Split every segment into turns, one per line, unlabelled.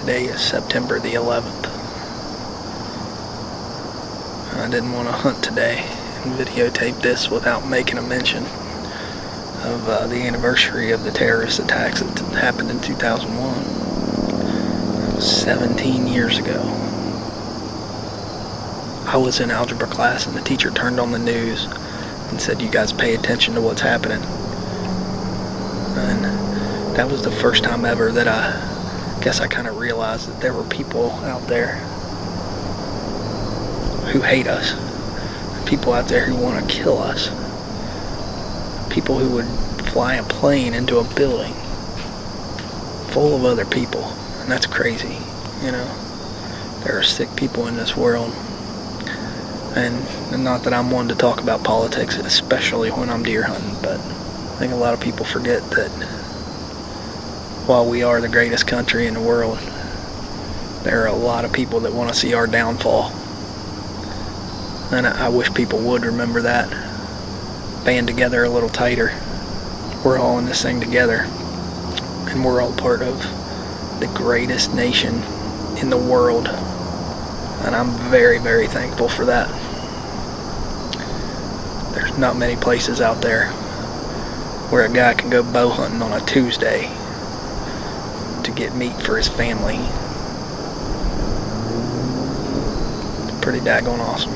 Today is September the 11th. I didn't want to hunt today and videotape this without making a mention of the anniversary of the terrorist attacks that happened in 2001. That was 17 years ago. I was in algebra class and the teacher turned on the news and said, "You guys pay attention to what's happening." And that was the first time ever that I guess I kind of realized that there were people out there who hate us, people out there who want to kill us, people who would fly a plane into a building full of other people. And that's crazy, you know. There are sick people in this world. And not that I'm one to talk about politics, especially when I'm deer hunting, but I think a lot of people forget that while we are the greatest country in the world, there are a lot of people that want to see our downfall. And I wish people would remember that. Band together a little tighter. We're all in this thing together. And we're all part of the greatest nation in the world. And I'm very, very thankful for that. There's not many places out there where a guy can go bow hunting on a Tuesday to get meat for his family. It's pretty daggone awesome.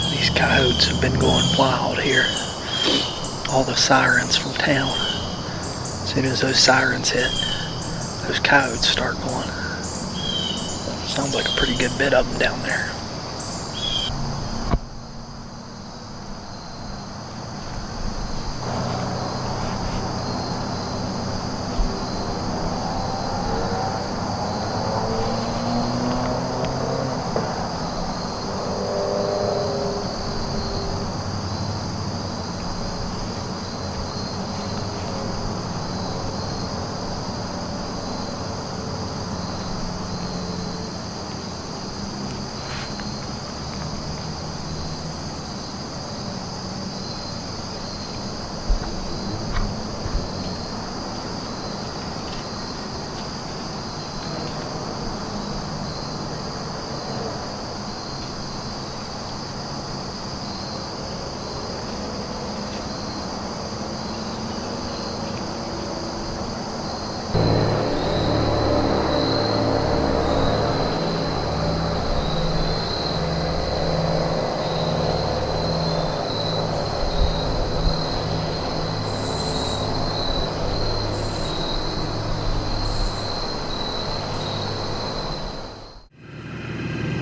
These coyotes have been going wild here. All the sirens from town. As soon as those sirens hit, those coyotes start going. Sounds like a pretty good bit of them down there.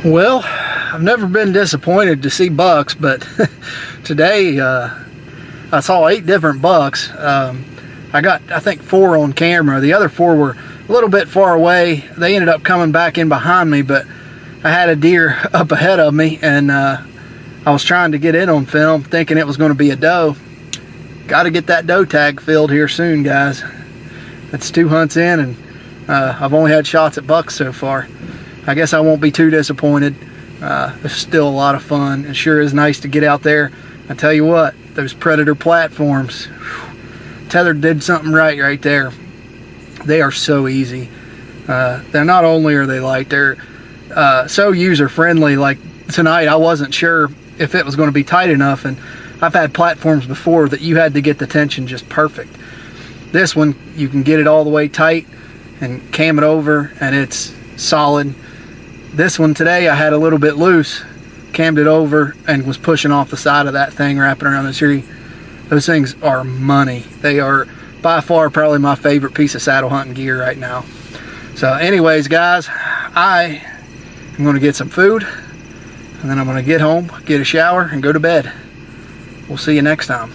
Well, I've never been disappointed to see bucks, but today I saw 8 different bucks. I got, I think, 4 on camera. The other 4 were a little bit far away. They ended up coming back in behind me, but I had a deer up ahead of me, and I was trying to get it on film, thinking it was going to be a doe. Got to get that doe tag filled here soon, guys. That's 2 hunts in, and I've only had shots at bucks so far. I guess I won't be too disappointed. It's still a lot of fun. It sure is nice to get out there. I tell you what, those Predator platforms, Tethered did something right there. They are so easy. They're not only are they light, they're so user friendly. Like tonight, I wasn't sure if it was going to be tight enough, and I've had platforms before that you had to get the tension just perfect. This one, you can get it all the way tight and cam it over, and it's solid. This one today I had a little bit loose, cammed it over, and was pushing off the side of that thing, wrapping around the tree. Those things are money. They are by far probably my favorite piece of saddle hunting gear right now. So anyways, guys, I am going to get some food, and then I'm going to get home, get a shower, and go to bed. We'll see you next time.